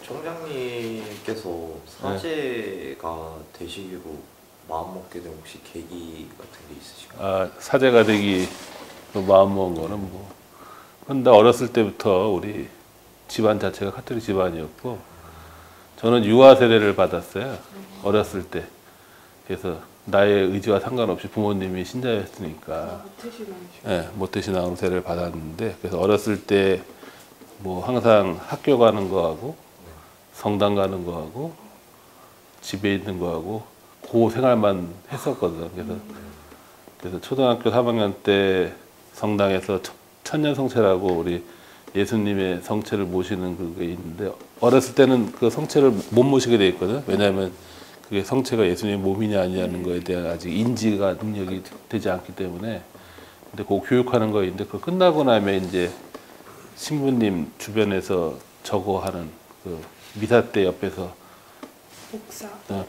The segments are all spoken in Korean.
총장님께서 사제가 되시기로 마음먹게 된 혹시 계기 같은 게 있으신가요? 아, 사제가 되기 마음먹은 거는 뭐 근데 어렸을 때부터 우리 집안 자체가 카톨릭 집안이었고 저는 유아 세례를 받았어요. 어렸을 때. 그래서 나의 의지와 상관없이 부모님이 신자였으니까 모태신앙으로 세례를 받았는데 그래서 어렸을 때 뭐 항상 학교 가는 거하고 성당 가는 거하고 집에 있는 거하고 그 생활만 했었거든. 그래서 초등학교 3학년 때 성당에서 천년성체라고 우리 예수님의 성체를 모시는 그게 있는데 어렸을 때는 그 성체를 못 모시게 돼 있거든. 왜냐하면 그게 성체가 예수님의 몸이냐 아니냐는 거에 대한 아직 인지가 능력이 되지 않기 때문에 근데 그 교육하는 거 있는데 그 끝나고 나면 이제 신부님 주변에서 저거 하는 그 미사 때 옆에서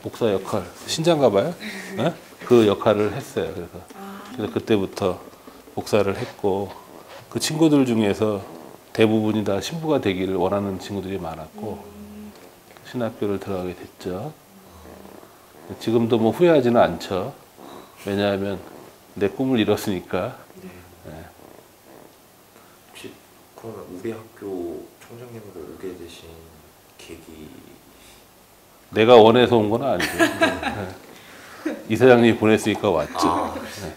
복사 역할 신자인가 봐요. 네? 그 역할을 했어요. 그래서 그때부터 복사를 했고 그 친구들 중에서 대부분이 다 신부가 되기를 원하는 친구들이 많았고 신학교를 들어가게 됐죠. 지금도 뭐 후회하지는 않죠. 왜냐하면 내 꿈을 이뤘으니까. 네. 혹시 그러면 우리 학교 총장님으로 오게 되신 계기? 내가 원해서 온 건 아니고 네. 이사장님이 보냈으니까 왔죠. 네.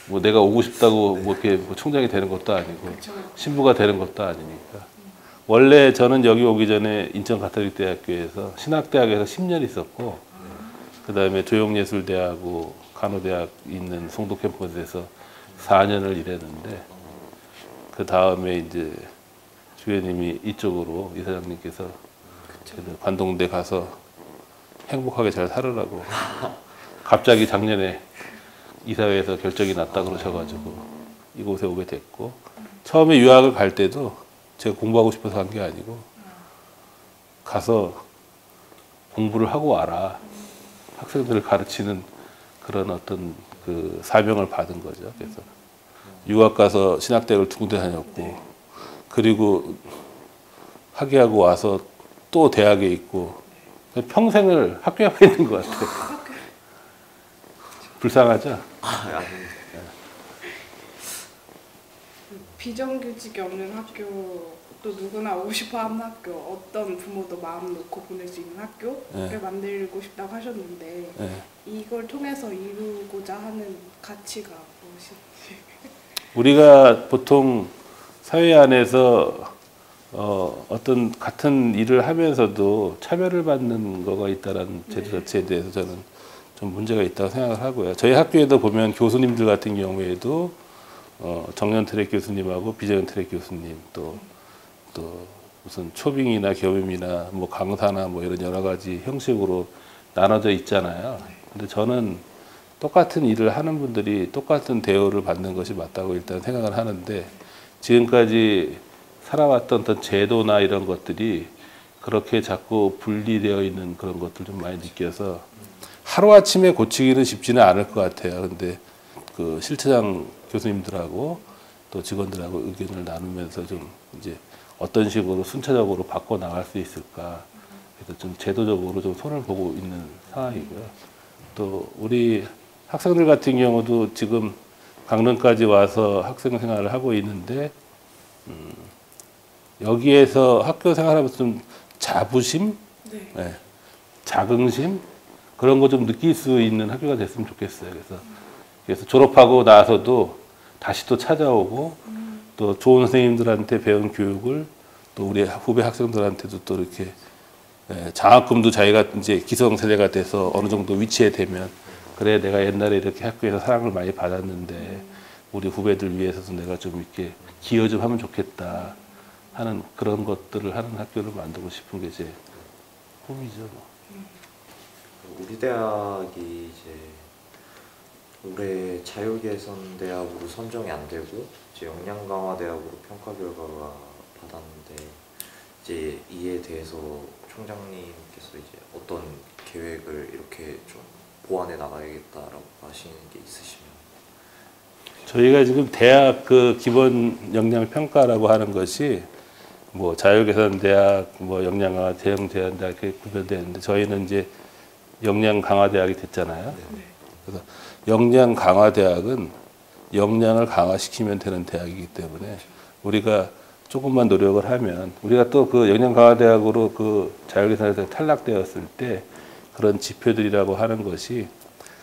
뭐 내가 오고 싶다고 뭐 이렇게 뭐 총장이 되는 것도 아니고 신부가 되는 것도 아니니까. 원래 저는 여기 오기 전에 인천가톨릭대학교에서 신학대학에서 10년 있었고 그 다음에 조용예술대하고 간호대학 있는 송도 캠퍼스에서 4년을 일했는데 그 다음에 이제 주연님이 이쪽으로 이사장님께서 관동대 가서 행복하게 잘 살으라고 갑자기 작년에 이사회에서 결정이 났다 그러셔가지고 이곳에 오게 됐고 처음에 유학을 갈 때도 제가 공부하고 싶어서 간 게 아니고 가서 공부를 하고 와라 학생들을 가르치는 그런 어떤 그 사명을 받은 거죠. 그래서 유학 가서 신학대학을 2군데 다녔고 그리고 학위하고 와서 또 대학에 있고 평생을 학교에 있는 것 같아요. 불쌍하죠? 아닙니다. 비정규직이 없는 학교 또 누구나 오고 싶어 하는 학교 어떤 부모도 마음 놓고 보낼 수 있는 학교를 만들고 싶다고 하셨는데 이걸 통해서 이루고자 하는 가치가 무엇인지 우리가 보통 사회 안에서 어떤 같은 일을 하면서도 차별을 받는 거가 있다는 제도 자체에 대해서 저는 좀 문제가 있다고 생각을 하고요. 저희 학교에도 보면 교수님들 같은 경우에도 정년 트랙 교수님하고 비정년 트랙 교수님 또 무슨 초빙이나 겸임이나 뭐 강사나 뭐 이런 여러 가지 형식으로 나눠져 있잖아요. 근데 저는 똑같은 일을 하는 분들이 똑같은 대우를 받는 것이 맞다고 일단 생각을 하는데 지금까지 살아왔던 어떤 제도나 이런 것들이 그렇게 자꾸 분리되어 있는 그런 것들 좀 많이 느껴서 하루아침에 고치기는 쉽지는 않을 것 같아요. 근데 그 실체장 교수님들하고 또 직원들하고 의견을 나누면서 좀 이제 어떤 식으로 순차적으로 바꿔 나갈 수 있을까. 그래서 좀 제도적으로 좀 손을 보고 있는 상황이고요. 또 우리 학생들 같은 경우도 지금 강릉까지 와서 학생 생활을 하고 있는데 여기에서 학교 생활하면서 좀 자부심, 자긍심 그런 거 좀 느낄 수 있는 학교가 됐으면 좋겠어요. 그래서 졸업하고 나서도 다시 또 찾아오고 또 좋은 선생님들한테 배운 교육을 또 우리 후배 학생들한테도 또 이렇게 장학금도 자기가 이제 기성세대가 돼서 어느 정도 위치에 되면 그래 내가 옛날에 이렇게 학교에서 사랑을 많이 받았는데 우리 후배들 위해서도 내가 좀 이렇게 기여 좀 하면 좋겠다 하는 그런 것들을 하는 학교를 만들고 싶은 게 제 꿈이죠. 우리 대학이 이제 올해 자유개선 대학으로 선정이 안 되고 이제 역량강화 대학으로 평가 결과가 받았는데 이제 이에 대해서 총장님께서 이제 어떤 계획을 이렇게 좀 보완해 나가야겠다라고 하시는 게 있으시면? 저희가 지금 대학 그 기본 역량 평가라고 하는 것이 뭐 자율개선대학, 뭐 역량강화 대형제한대학 이렇게 구별되는데 저희는 이제 역량강화대학이 됐잖아요. 그래서 역량강화대학은 역량을 강화시키면 되는 대학이기 때문에 우리가 조금만 노력을 하면 우리가 또 그 역량강화대학으로 그 자율개선에서 탈락되었을 때 그런 지표들이라고 하는 것이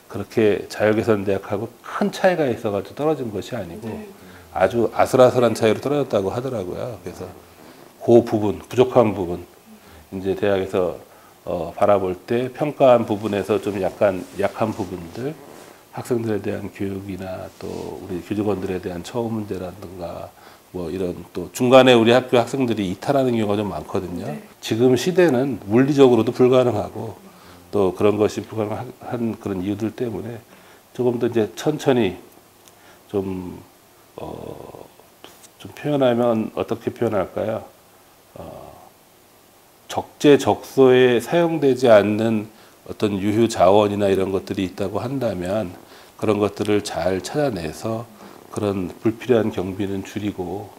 그렇게 자율개선대학하고 큰 차이가 있어가지고 떨어진 것이 아니고 아주 아슬아슬한 차이로 떨어졌다고 하더라고요. 그래서 그 부분, 부족한 부분, 이제 대학에서 바라볼 때 평가한 부분에서 좀 약간 약한 부분들, 학생들에 대한 교육이나 또 우리 교직원들에 대한 처우 문제라든가 뭐 이런 또 중간에 우리 학교 학생들이 이탈하는 경우가 좀 많거든요. 지금 시대는 물리적으로도 불가능하고 또 그런 것이 불가능한 그런 이유들 때문에 조금 더 이제 천천히 좀 표현하면 어떻게 표현할까요? 적재적소에 사용되지 않는 어떤 유휴 자원이나 이런 것들이 있다고 한다면 그런 것들을 잘 찾아내서 그런 불필요한 경비는 줄이고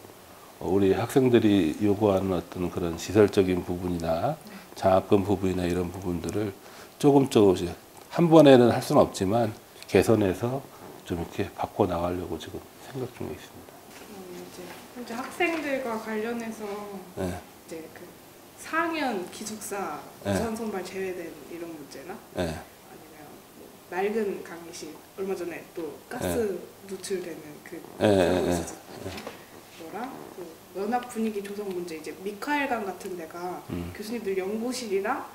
우리 학생들이 요구하는 어떤 그런 시설적인 부분이나 장학금 부분이나 이런 부분들을 조금씩 한 번에는 할 수는 없지만 개선해서 좀 이렇게 바꿔 나가려고 지금 생각 중에 있습니다. 이제 현재 학생들과 관련해서 네. 이제 그 4학년 기숙사 부산 선발 제외된 이런 문제나 네. 아니면 뭐 낡은 강의실 얼마 전에 또 가스 누출되는 그 거랑 그 연합 분위기 조성 문제 이제 미카엘관 같은 데가 교수님들 연구실이랑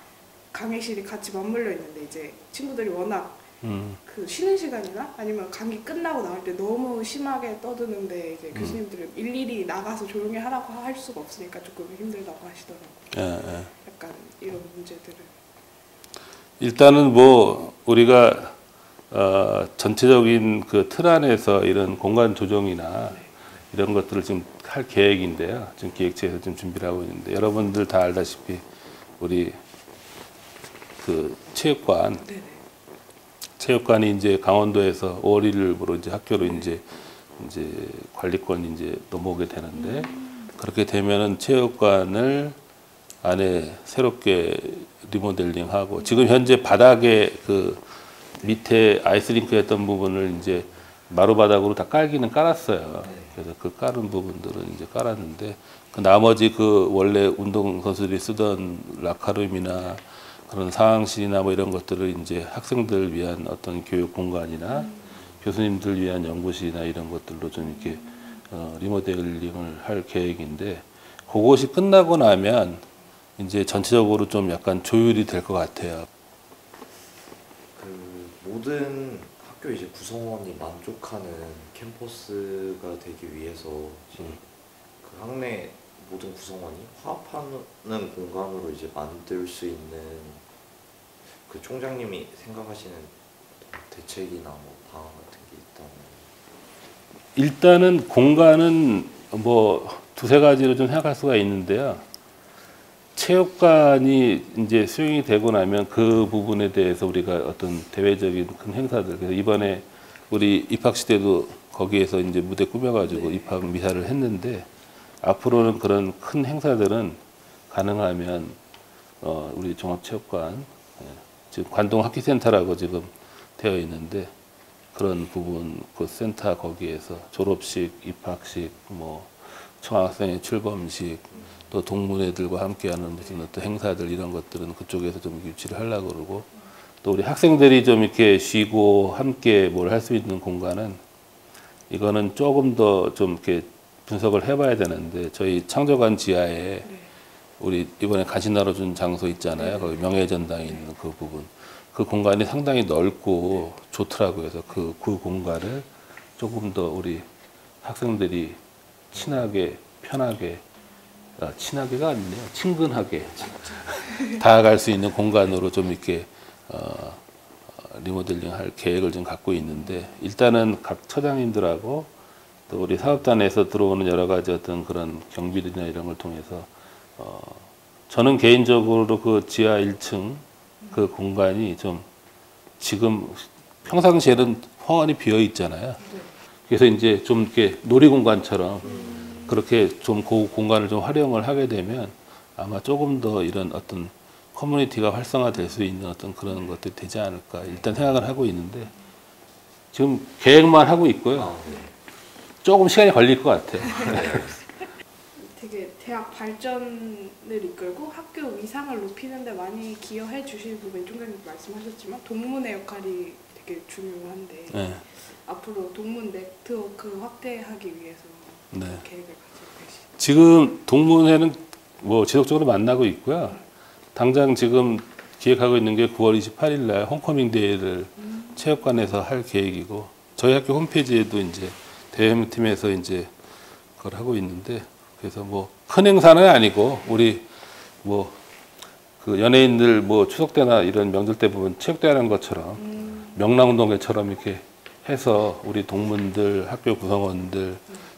강의실이 같이 맞물려 있는데 이제 친구들이 워낙 그 쉬는 시간이나 아니면 강의 끝나고 나올 때 너무 심하게 떠드는데 이제 교수님들은 일일이 나가서 조용히 하라고 할 수가 없으니까 조금 힘들다고 하시더라고요. 약간 이런 문제들을 일단은 뭐 우리가 전체적인 그 틀 안에서 이런 공간 조정이나 이런 것들을 지금 할 계획인데요. 지금 기획처에서 지금 준비를 하고 있는데 여러분들 다 알다시피 우리 그 체육관이 이제 강원도에서 5월 1일부로 이제 학교로 이제 관리권이 이제 넘어오게 되는데 그렇게 되면은 체육관을 안에 새롭게 리모델링하고 지금 현재 바닥에 그 밑에 아이스링크 했던 부분을 이제 마루바닥으로 다 깔기는 깔았어요. 그래서 그 깔은 부분들은 이제 깔았는데 그 나머지 그 원래 운동선수들이 쓰던 라카룸이나 그런 상황실이나 뭐 이런 것들을 이제 학생들 위한 어떤 교육 공간이나 교수님들 위한 연구실이나 이런 것들로 좀 이렇게 리모델링을 할 계획인데 그것이 끝나고 나면 이제 전체적으로 좀 약간 조율이 될 것 같아요. 그 모든 학교 이제 구성원이 만족하는 캠퍼스가 되기 위해서 지금 그 학내 모든 구성원이 화합하는 공간으로 이제 만들 수 있는 그 총장님이 생각하시는 대책이나 뭐 방안 같은 게 있다면 일단은 공간은 뭐 두세 가지로 좀 생각할 수가 있는데요. 체육관이 이제 수용이 되고 나면 그 부분에 대해서 우리가 어떤 대외적인 큰 행사들, 그래서 이번에 우리 입학식 때도 거기에서 이제 무대 꾸며가지고 입학 미사를 했는데 앞으로는 그런 큰 행사들은 가능하면 우리 종합체육관 지금 관동학기센터라고 지금 되어 있는데 그런 부분 그 센터 거기에서 졸업식, 입학식, 뭐 청학생의 출범식 또 동문회들과 함께하는 무슨 어떤 행사들 이런 것들은 그쪽에서 좀 유치를 하려고 그러고 또 우리 학생들이 좀 이렇게 쉬고 함께 뭘 할 수 있는 공간은 이거는 조금 더 좀 이렇게 분석을 해봐야 되는데 저희 창조관 지하에 우리 이번에 간식 나눠준 장소 있잖아요. 거기 명예전당에 있는 그 부분. 그 공간이 상당히 넓고 좋더라고요. 그래서 그 공간을 조금 더 우리 학생들이 친하게, 편하게, 친하게가 아니네요. 친근하게 다가갈 수 있는 공간으로 좀 이렇게 리모델링 할 계획을 좀 갖고 있는데 일단은 각 처장님들하고 또 우리 사업단에서 들어오는 여러 가지 어떤 그런 경비들이나 이런 걸 통해서 저는 개인적으로 그 지하 1층 그 공간이 좀 지금 평상시에는 훤히 비어 있잖아요. 그래서 이제 좀 이렇게 놀이공간처럼 그렇게 좀 그 공간을 좀 활용을 하게 되면 아마 조금 더 이런 어떤 커뮤니티가 활성화될 수 있는 어떤 그런 것들이 되지 않을까 일단 생각을 하고 있는데 지금 계획만 하고 있고요. 조금 시간이 걸릴 것 같아요. 되게 대학 발전을 이끌고 학교 위상을 높이는 데 많이 기여해 주실 부분이 총장님 말씀하셨지만 동문의 역할이 되게 중요한데 네. 앞으로 동문 네트워크 확대하기 위해서 네. 계획을 가지고 계시죠? 지금 동문회는 뭐 지속적으로 만나고 있고요. 당장 지금 기획하고 있는 게 9월 28일 날 홈커밍 대회를 체육관에서 할 계획이고 저희 학교 홈페이지에도 이제 대회팀에서 이제 그걸 하고 있는데 그래서 뭐 큰 행사는 아니고 우리 뭐 그 연예인들 뭐 추석 때나 이런 명절 때 보면 체육대회 하는 것처럼 명랑운동회처럼 이렇게 해서 우리 동문들 학교 구성원들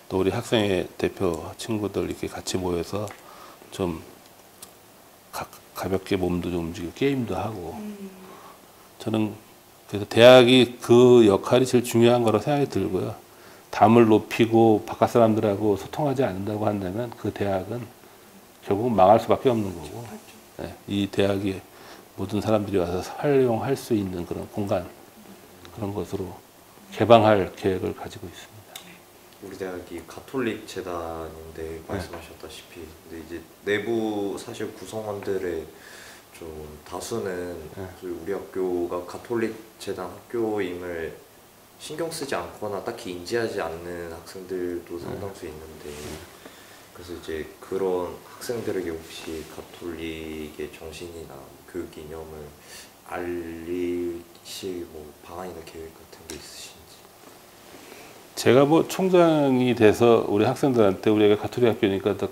또 우리 학생회 대표 친구들 이렇게 같이 모여서 좀 가볍게 몸도 좀 움직이고 게임도 하고 저는 그래서 대학이 그 역할이 제일 중요한 거라고 생각이 들고요. 담을 높이고 바깥 사람들하고 소통하지 않는다고 한다면 그 대학은 결국 망할 수밖에 없는 거고 네, 이 대학이 모든 사람들이 와서 활용할 수 있는 그런 공간 그런 것으로 개방할 계획을 가지고 있습니다. 우리 대학이 가톨릭 재단인데 말씀하셨다시피 근데 이제 내부 사실 구성원들의 좀 다수는 우리 학교가 가톨릭 재단 학교임을 신경 쓰지 않거나 딱히 인지하지 않는 학생들도 상당수 있는데 그래서 이제 그런 학생들에게 혹시 가톨릭의 정신이나 교육 이념을 알리실 뭐 방안이나 계획 같은 게 있으신지? 제가 뭐 총장이 돼서 우리 학생들한테 우리가 가톨릭 학교니까 더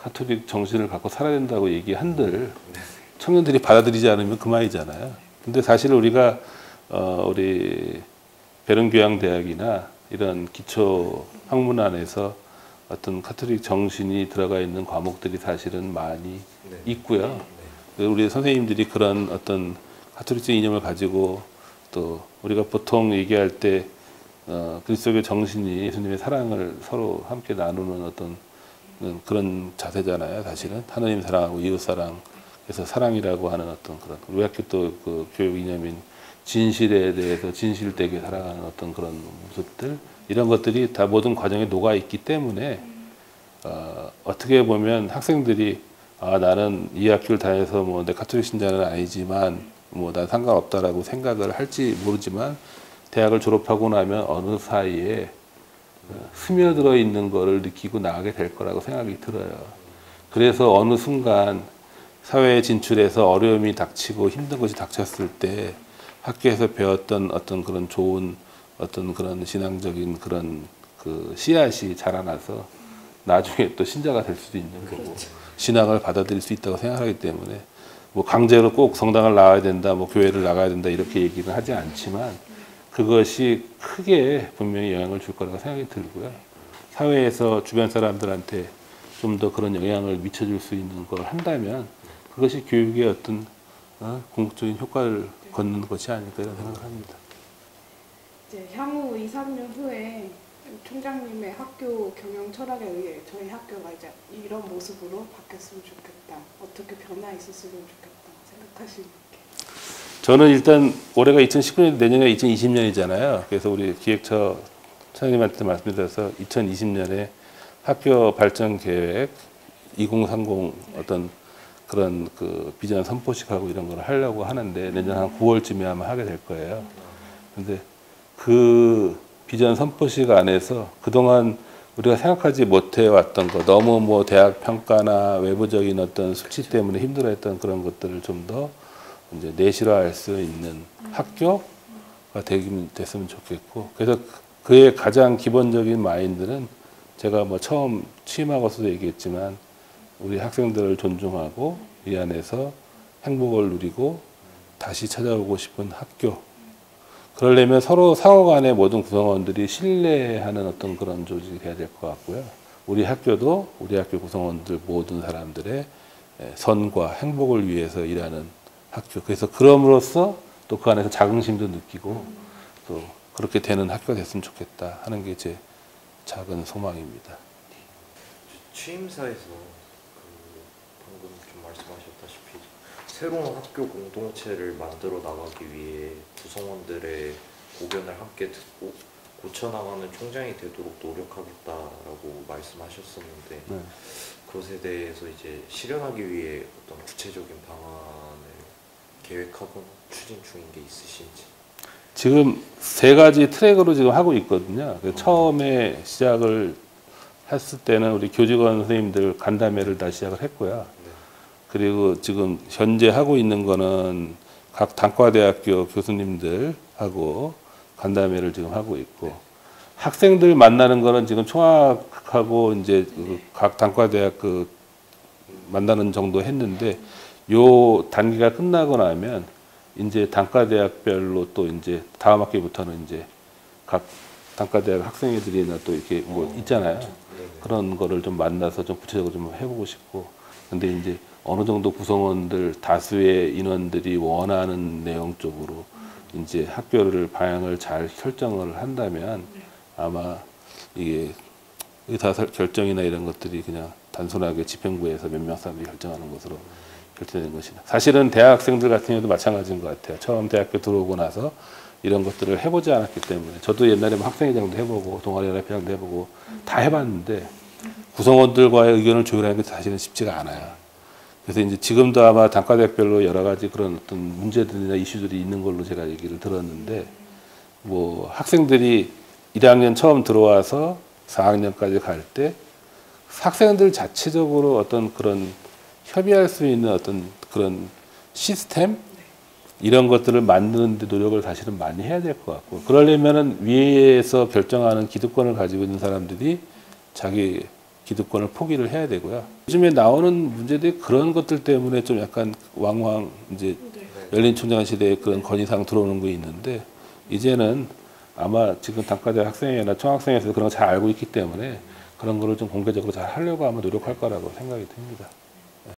가톨릭 정신을 갖고 살아야 된다고 얘기한들 청년들이 받아들이지 않으면 그만이잖아요. 근데 사실 우리가 우리 베른교양대학이나 이런 기초 학문안에서 어떤 가톨릭 정신이 들어가 있는 과목들이 사실은 많이 있고요. 우리 선생님들이 그런 어떤 가톨릭적 이념을 가지고 또 우리가 보통 얘기할 때 그리스도교 정신이 예수님의 사랑을 서로 함께 나누는 어떤 그런 자세잖아요. 사실은 하나님 사랑하고 이웃 사랑 그래서 사랑이라고 하는 어떤 그런 우리 학교 또 그 교육 이념인 진실에 대해서 진실되게 살아가는 어떤 그런 모습들 이런 것들이 다 모든 과정에 녹아 있기 때문에 어떻게 보면 학생들이 나는 이 학교를 다녀서 뭐 내 가톨릭 신자는 아니지만 뭐 난 상관없다라고 생각을 할지 모르지만 대학을 졸업하고 나면 어느 사이에 스며들어 있는 거를 느끼고 나가게 될 거라고 생각이 들어요. 그래서 어느 순간 사회에 진출해서 어려움이 닥치고 힘든 것이 닥쳤을 때 학교에서 배웠던 어떤 그런 좋은 어떤 그런 신앙적인 그런 그 씨앗이 자라나서 나중에 또 신자가 될 수도 있는 거고 신앙을 받아들일 수 있다고 생각하기 때문에 뭐 강제로 꼭 성당을 나와야 된다, 뭐 교회를 나가야 된다 이렇게 얘기는 하지 않지만 그것이 크게 분명히 영향을 줄 거라고 생각이 들고요. 사회에서 주변 사람들한테 좀 더 그런 영향을 미쳐줄 수 있는 걸 한다면 그것이 교육의 어떤 궁극적인 효과를 걷는 것이 아닐까 이런 생각을 합니다. 이제 향후 2, 3년 후에 총장님의 학교 경영 철학에 의해 저희 학교가 이제 이런 모습으로 바뀌었으면 좋겠다. 어떻게 변화 있었으면 좋겠다 생각하시는 게? 저는 일단 올해가 2019년, 내년에 2020년이잖아요. 그래서 우리 기획처 차장님한테 말씀드려서 2020년에 학교 발전 계획 2030 어떤 그런 그 비전 선포식하고 이런 걸 하려고 하는데 내년 한 9월쯤에 아마 하게 될 거예요. 근데 그 비전 선포식 안에서 그동안 우리가 생각하지 못해 왔던 거 너무 뭐 대학 평가나 외부적인 어떤 수치 때문에 힘들어했던 그런 것들을 좀 더 이제 내실화할 수 있는 학교가 됐으면 좋겠고 그래서 그의 가장 기본적인 마인드는 제가 뭐 처음 취임하고서도 얘기했지만 우리 학생들을 존중하고 이 안에서 행복을 누리고 다시 찾아오고 싶은 학교. 그러려면 서로 상호 간의 모든 구성원들이 신뢰하는 어떤 그런 조직이 돼야 될 것 같고요. 우리 학교도 우리 학교 구성원들 모든 사람들의 선과 행복을 위해서 일하는 학교. 그래서 그럼으로써 또 그 안에서 자긍심도 느끼고 또 그렇게 되는 학교가 됐으면 좋겠다 하는 게 제 작은 소망입니다. 취임사에서 방금 좀 말씀하셨다시피 새로운 학교 공동체를 만들어 나가기 위해 구성원들의 고견을 함께 듣고 고쳐나가는 총장이 되도록 노력하겠다라고 말씀하셨었는데 네. 그것에 대해서 이제 실현하기 위해 어떤 구체적인 방안을 계획하거나 추진 중인 게 있으신지. 지금 세 가지 트랙으로 지금 하고 있거든요. 처음에 시작을 했을 때는 우리 교직원 선생님들 간담회를 다 시작을 했고요. 네. 그리고 지금 현재 하고 있는 거는 각 단과대학교 교수님들하고 간담회를 지금 하고 있고, 학생들 만나는 거는 지금 총학하고 이제 각 단과대학 만나는 정도 했는데, 요 단기가 끝나고 나면 이제 단과대학별로 또 이제 다음 학기부터는 이제 각 단과대학 학생회들이나 또 이렇게 뭐 있잖아요. 그런 거를 좀 만나서 좀 구체적으로 좀 해보고 싶고, 근데 이제 어느 정도 구성원들 다수의 인원들이 원하는 내용 쪽으로 이제 학교를 방향을 잘 결정을 한다면 아마 이게 의사 결정이나 이런 것들이 그냥 단순하게 집행부에서 몇 명 사람들이 결정하는 것으로 결정되는 것이다. 사실은 대학생들 같은 경우도 마찬가지인 것 같아요. 처음 대학교 들어오고 나서 이런 것들을 해보지 않았기 때문에, 저도 옛날에 학생회장도 해보고 동아리연합회장도 해보고 다 해봤는데 구성원들과의 의견을 조율하는 게 사실은 쉽지가 않아요. 그래서 이제 지금도 아마 단과대학별로 여러 가지 그런 어떤 문제들이나 이슈들이 있는 걸로 제가 얘기를 들었는데, 뭐 학생들이 1학년 처음 들어와서 4학년까지 갈 때 학생들 자체적으로 어떤 그런 협의할 수 있는 어떤 그런 시스템 이런 것들을 만드는 데 노력을 사실은 많이 해야 될 것 같고, 그러려면은 위에서 결정하는 기득권을 가지고 있는 사람들이 자기 기득권을 포기를 해야 되고요. 요즘에 나오는 문제들이 그런 것들 때문에 좀 약간 왕왕 이제 열린 총장 시대에 그런 건의사항 들어오는 거 있는데, 이제는 아마 지금 단과대 학생회나 총학생회에서 그런 거 잘 알고 있기 때문에 그런 거를 좀 공개적으로 잘 하려고 아마 노력할 거라고 생각이 듭니다.